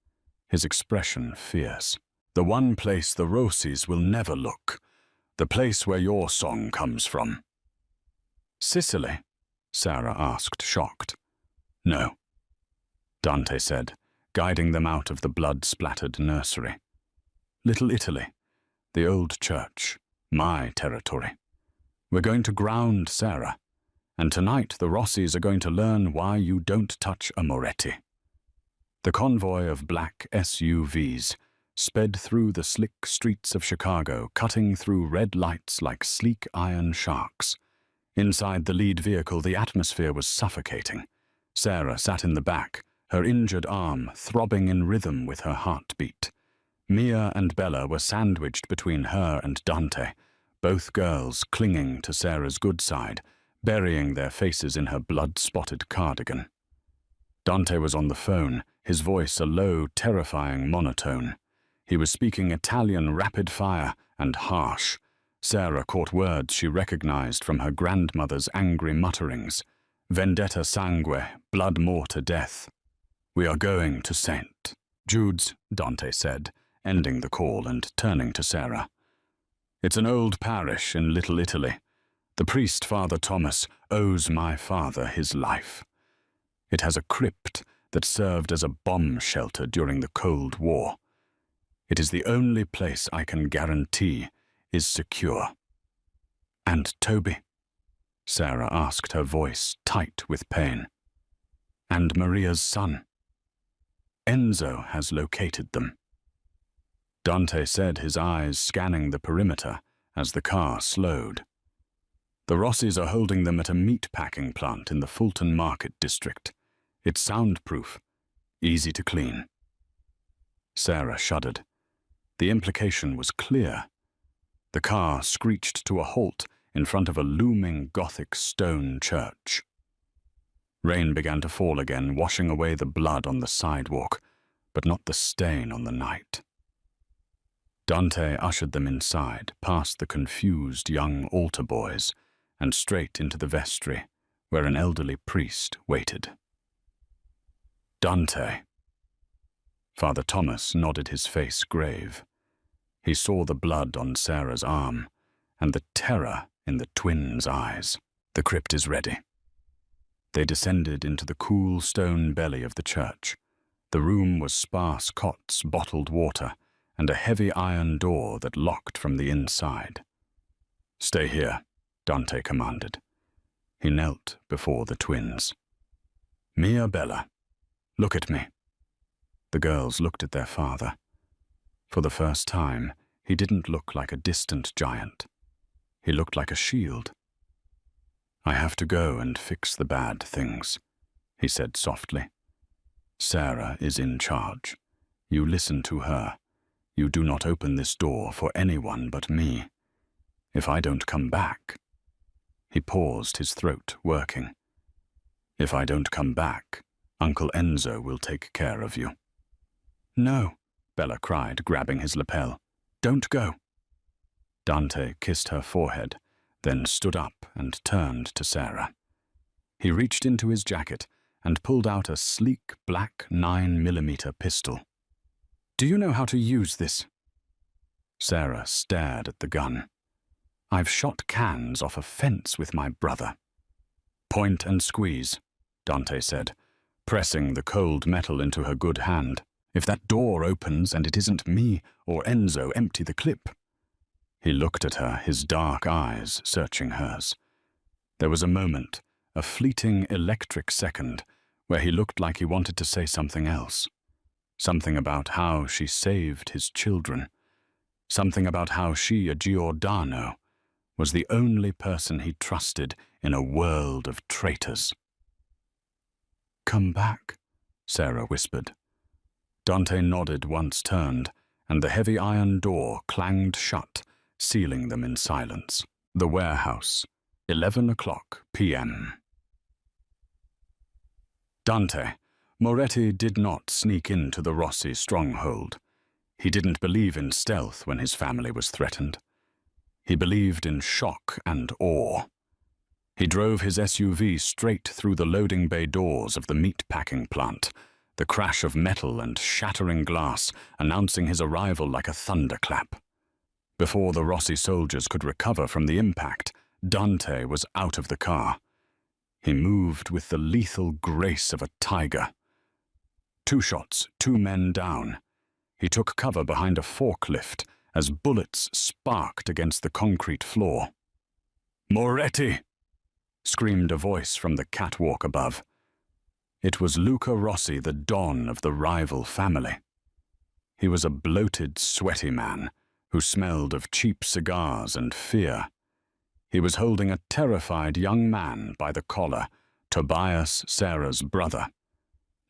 his expression fierce. "The one place the Rossis will never look. The place where your song comes from." "Sicily?" Sarah asked, shocked. "No," Dante said, guiding them out of the blood-splattered nursery. "Little Italy, the old church, my territory. We're going to ground Sarah, and tonight the Rossis are going to learn why you don't touch a Moretti." The convoy of black SUVs sped through the slick streets of Chicago, cutting through red lights like sleek iron sharks. Inside the lead vehicle, the atmosphere was suffocating. Sarah sat in the back, her injured arm throbbing in rhythm with her heartbeat. Mia and Bella were sandwiched between her and Dante, both girls clinging to Sarah's good side, burying their faces in her blood-spotted cardigan. Dante was on the phone, his voice a low, terrifying monotone. He was speaking Italian rapid-fire and harsh. Sarah caught words she recognized from her grandmother's angry mutterings. "Vendetta sangue, blood more to death." "We are going to St. Jude's," Dante said, ending the call and turning to Sarah. "It's an old parish in Little Italy. The priest, Father Thomas, owes my father his life. It has a crypt that served as a bomb shelter during the Cold War. It is the only place I can guarantee is secure. And Toby? Sarah asked, her voice tight with pain. And Maria's son? Enzo has located them. Dante said, his eyes scanning the perimeter as the car slowed. The Rossis are holding them at a meat-packing plant in the Fulton Market district. It's soundproof, easy to clean. Sarah shuddered. The implication was clear. The car screeched to a halt in front of a looming Gothic stone church. Rain began to fall again, washing away the blood on the sidewalk, but not the stain on the night. Dante ushered them inside, past the confused young altar boys, and straight into the vestry, where an elderly priest waited. Dante. Father Thomas nodded, his face grave. He saw the blood on Sarah's arm, and the terror in the twins' eyes. The crypt is ready. They descended into the cool stone belly of the church. The room was sparse cots, bottled water, and a heavy iron door that locked from the inside. Stay here, Dante commanded. He knelt before the twins. Mia Bella, look at me. The girls looked at their father. For the first time, he didn't look like a distant giant. He looked like a shield. I have to go and fix the bad things, he said softly. Sarah is in charge. You listen to her. You do not open this door for anyone but me. If I don't come back... He paused, his throat working. If I don't come back, Uncle Enzo will take care of you. No, Bella cried, grabbing his lapel. Don't go. Dante kissed her forehead, then stood up and turned to Sarah. He reached into his jacket and pulled out a sleek black 9mm pistol. Do you know how to use this? Sarah stared at the gun. I've shot cans off a fence with my brother. Point and squeeze, Dante said, pressing the cold metal into her good hand. If that door opens and it isn't me or Enzo, empty the clip. He looked at her, his dark eyes searching hers. There was a moment, a fleeting electric second, where he looked like he wanted to say something else. Something about how she saved his children. Something about how she, a Giordano, was the only person he trusted in a world of traitors. Come back, Sarah whispered. Dante nodded, once turned, and the heavy iron door clanged shut, sealing them in silence. The warehouse, 11:00 p.m. Dante. Moretti did not sneak into the Rossi stronghold. He didn't believe in stealth when his family was threatened. He believed in shock and awe. He drove his SUV straight through the loading bay doors of the meat-packing plant, the crash of metal and shattering glass announcing his arrival like a thunderclap. Before the Rossi soldiers could recover from the impact, Dante was out of the car. He moved with the lethal grace of a tiger. 2 shots, 2 men down. He took cover behind a forklift as bullets sparked against the concrete floor. Moretti! Screamed a voice from the catwalk above. It was Luca Rossi, the don of the rival family. He was a bloated, sweaty man who smelled of cheap cigars and fear. He was holding a terrified young man by the collar, Tobias, Sarah's brother.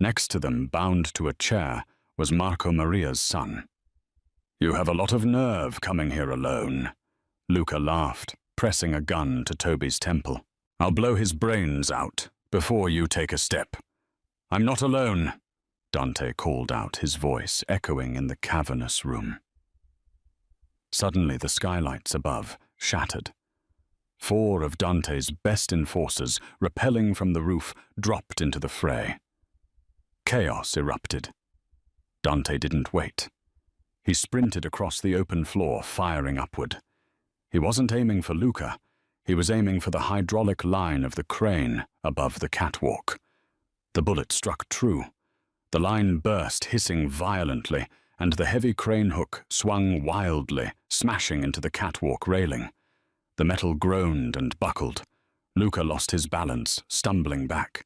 Next to them, bound to a chair, was Marco Maria's son. You have a lot of nerve coming here alone, Luca laughed, pressing a gun to Toby's temple. I'll blow his brains out before you take a step. I'm not alone, Dante called out, his voice echoing in the cavernous room. Suddenly the skylights above shattered. 4 of Dante's best enforcers, rappelling from the roof, dropped into the fray. Chaos erupted. Dante didn't wait. He sprinted across the open floor, firing upward. He wasn't aiming for Luca. He was aiming for the hydraulic line of the crane above the catwalk. The bullet struck true, The line burst, hissing violently, and the heavy crane hook swung wildly, smashing into the catwalk railing. The metal groaned and buckled. Luca lost his balance, stumbling back.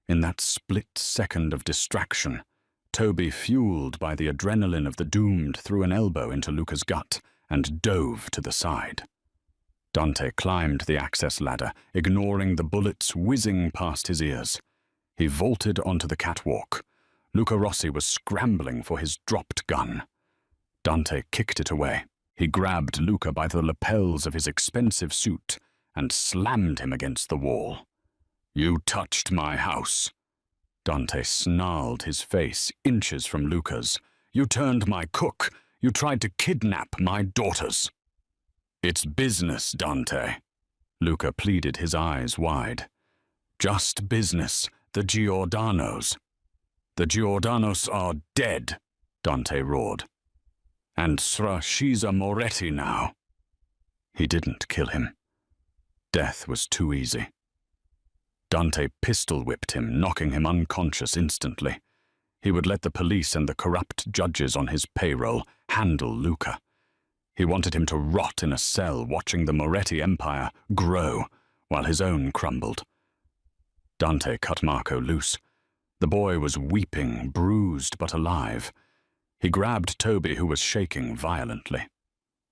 In that split second of distraction, Toby, fueled by the adrenaline of the doomed, threw an elbow into Luca's gut and dove to the side. Dante climbed the access ladder, ignoring the bullets whizzing past his ears. He vaulted onto the catwalk. Luca Rossi was scrambling for his dropped gun. Dante kicked it away. He grabbed Luca by the lapels of his expensive suit and slammed him against the wall. "You touched my house." Dante snarled, his face inches from Luca's. "You turned my cook. You tried to kidnap my daughters." "It's business, Dante." Luca pleaded, his eyes wide. "Just business. The Giordanos." "The Giordanos are dead," Dante roared. "And Sra, she's a Moretti now." He didn't kill him. Death was too easy. Dante pistol-whipped him, knocking him unconscious instantly. He would let the police and the corrupt judges on his payroll handle Luca. He wanted him to rot in a cell, watching the Moretti empire grow while his own crumbled. Dante cut Marco loose. The boy was weeping, bruised but alive. He grabbed Toby, who was shaking violently.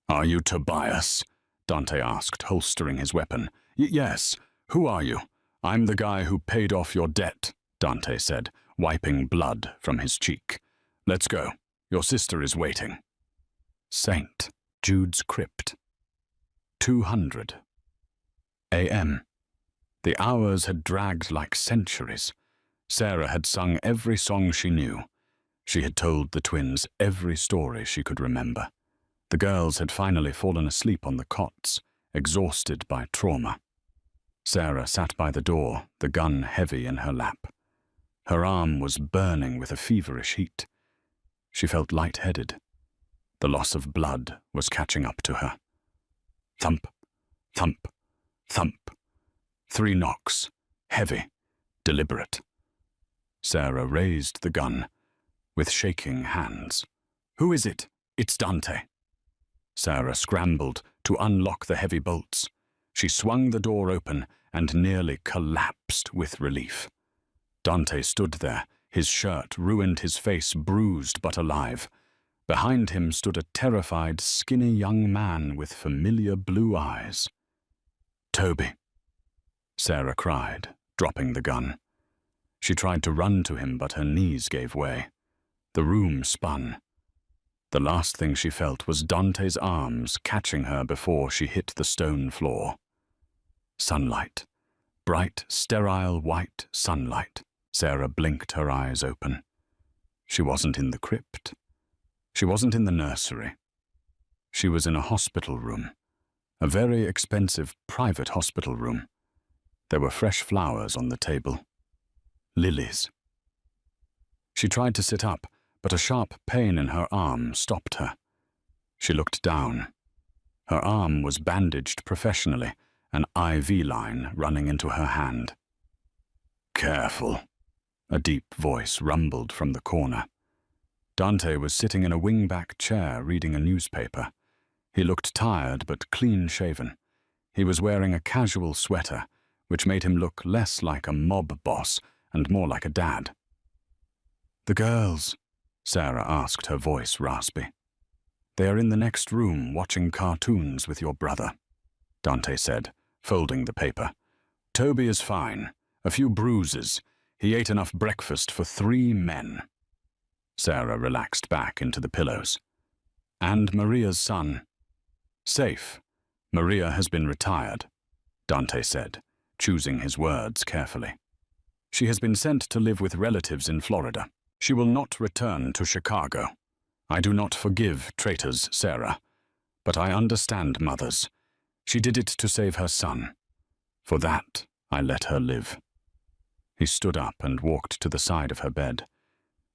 "Are you Tobias?" Dante asked, holstering his weapon. Yes. Who are you?" "I'm the guy who paid off your debt," Dante said, wiping blood from his cheek. "Let's go. Your sister is waiting." St. Jude's Crypt. 200 a.m. The hours had dragged like centuries. Sarah had sung every song she knew. She had told the twins every story she could remember. The girls had finally fallen asleep on the cots, exhausted by trauma. Sarah sat by the door, the gun heavy in her lap. Her arm was burning with a feverish heat. She felt lightheaded. The loss of blood was catching up to her. Thump, thump, thump. 3 knocks, heavy, deliberate. Sarah raised the gun, with shaking hands. "Who is it?" "It's Dante." Sarah scrambled to unlock the heavy bolts. She swung the door open and nearly collapsed with relief. Dante stood there, his shirt ruined, his face bruised but alive. Behind him stood a terrified, skinny young man with familiar blue eyes. "Toby," Sarah cried, dropping the gun. She tried to run to him, but her knees gave way. The room spun. The last thing she felt was Dante's arms catching her before she hit the stone floor. Sunlight. Bright, sterile, white sunlight. Sarah blinked her eyes open. She wasn't in the crypt. She wasn't in the nursery. She was in a hospital room. A very expensive private hospital room. There were fresh flowers on the table. Lilies. She tried to sit up, but a sharp pain in her arm stopped her. She looked down. Her arm was bandaged professionally, an IV line running into her hand. "Careful," a deep voice rumbled from the corner. Dante was sitting in a wing-back chair reading a newspaper. He looked tired but clean-shaven. He was wearing a casual sweater, which made him look less like a mob boss and more like a dad. "The girls," Sarah asked, her voice raspy. "They are in the next room watching cartoons with your brother," Dante said, folding the paper. "Toby is fine. A few bruises. He ate enough breakfast for 3 men." Sarah relaxed back into the pillows. "And Maria's son?" "Safe. Maria has been retired," Dante said, choosing his words carefully. "She has been sent to live with relatives in Florida. She will not return to Chicago. I do not forgive traitors, Sarah, but I understand mothers. She did it to save her son. For that, I let her live." He stood up and walked to the side of her bed.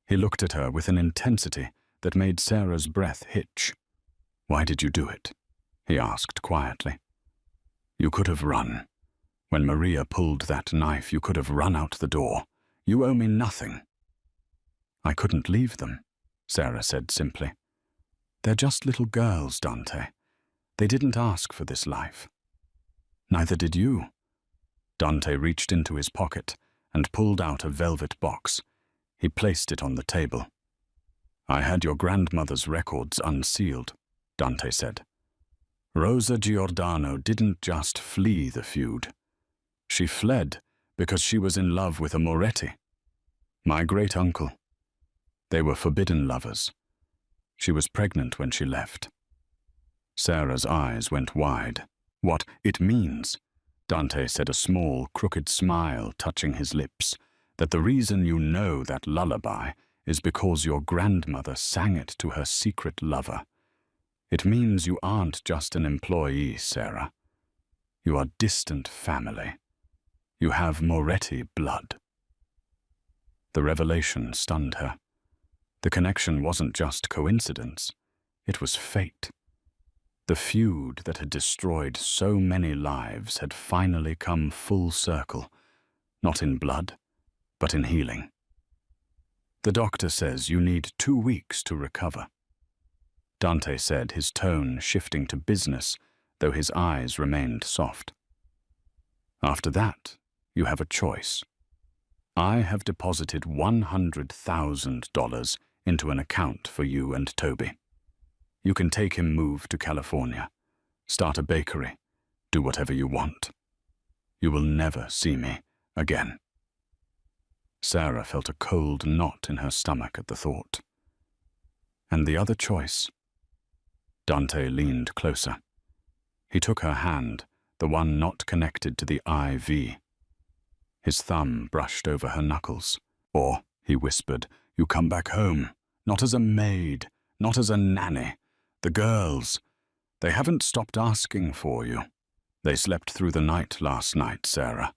He looked at her with an intensity that made Sarah's breath hitch. "Why did you do it?" he asked quietly. "You could have run. When Maria pulled that knife, you could have run out the door. You owe me nothing." I couldn't leave them, Sarah said simply. They're just little girls, Dante. They didn't ask for this life. Neither did you. Dante reached into his pocket and pulled out a velvet box. He placed it on the table. I had your grandmother's records unsealed, Dante said. Rosa Giordano didn't just flee the feud. She fled because she was in love with a Moretti, my great-uncle. They were forbidden lovers. She was pregnant when she left. Sarah's eyes went wide. What it means, Dante said, a small, crooked smile touching his lips, that the reason you know that lullaby is because your grandmother sang it to her secret lover. It means you aren't just an employee, Sarah. You are distant family. You have Moretti blood. The revelation stunned her. The connection wasn't just coincidence. It was fate. The feud that had destroyed so many lives had finally come full circle, not in blood, but in healing. The doctor says you need 2 weeks to recover, Dante said, his tone shifting to business, though his eyes remained soft. After that, you have a choice. I have deposited $100,000 into an account for you and Toby. You can take him move to California, start a bakery, do whatever you want. You will never see me again. Sarah felt a cold knot in her stomach at the thought. And the other choice? Dante leaned closer. He took her hand, the one not connected to the IV. His thumb brushed over her knuckles. Or, he whispered, you come back home, not as a maid, not as a nanny. The girls, they haven't stopped asking for you. They slept through the night last night, Sarah,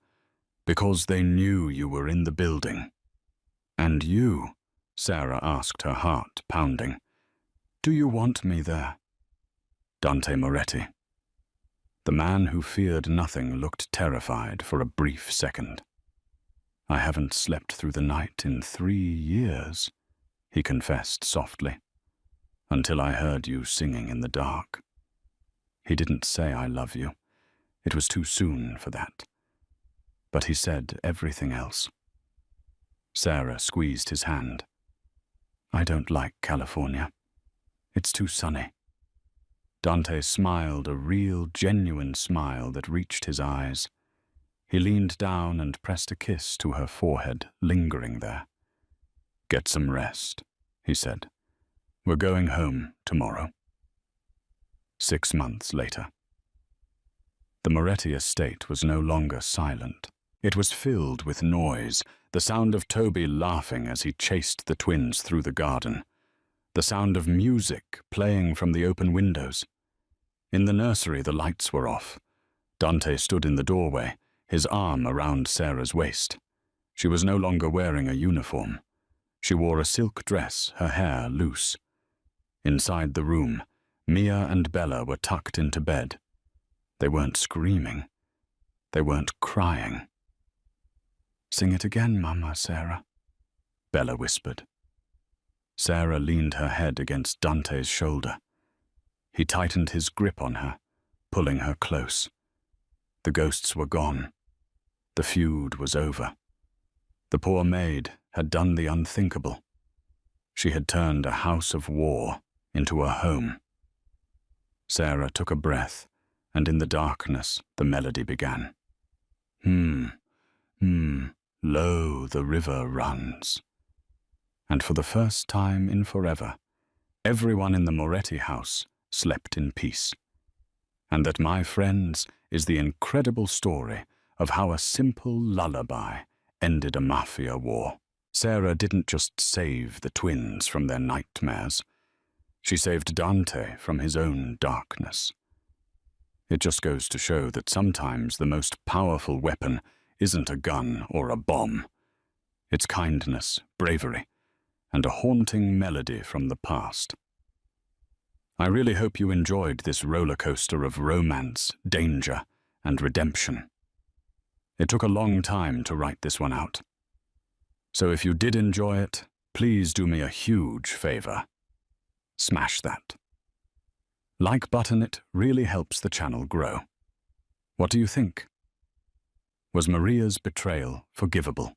because they knew you were in the building. And you, Sarah asked, her heart pounding, do you want me there? Dante Moretti. The man who feared nothing looked terrified for a brief second. I haven't slept through the night in 3 years, he confessed softly, until I heard you singing in the dark. He didn't say I love you. It was too soon for that. But he said everything else. Sarah squeezed his hand. I don't like California. It's too sunny. Dante smiled, a real, genuine smile that reached his eyes. He leaned down and pressed a kiss to her forehead, lingering there. Get some rest, he said. We're going home tomorrow. 6 months later. The Moretti estate was no longer silent. It was filled with noise, the sound of Toby laughing as he chased the twins through the garden, the sound of music playing from the open windows. In the nursery, the lights were off. Dante stood in the doorway, his arm around Sarah's waist. She was no longer wearing a uniform. She wore a silk dress, her hair loose. Inside the room, Mia and Bella were tucked into bed. They weren't screaming. They weren't crying. Sing it again, Mama, Sarah, Bella whispered. Sarah leaned her head against Dante's shoulder. He tightened his grip on her, pulling her close. The ghosts were gone. The feud was over. The poor maid had done the unthinkable. She had turned a house of war into a home. Sarah took a breath, and in the darkness the melody began. Lo, the river runs. And for the first time in forever, everyone in the Moretti house slept in peace. And that, my friends, is the incredible story of how a simple lullaby ended a Mafia war. Sarah didn't just save the twins from their nightmares. She saved Dante from his own darkness. It just goes to show that sometimes the most powerful weapon isn't a gun or a bomb. It's kindness, bravery, and a haunting melody from the past. I really hope you enjoyed this roller coaster of romance, danger, and redemption. It took a long time to write this one out. So if you did enjoy it, please do me a huge favor. Smash that like button. It really helps the channel grow. What do you think? Was Maria's betrayal forgivable?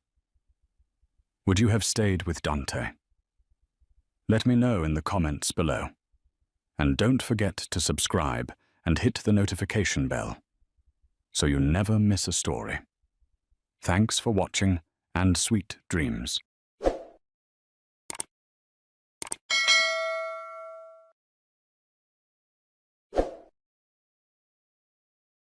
Would you have stayed with Dante? Let me know in the comments below. And don't forget to subscribe and hit the notification bell so you never miss a story. Thanks for watching and sweet dreams.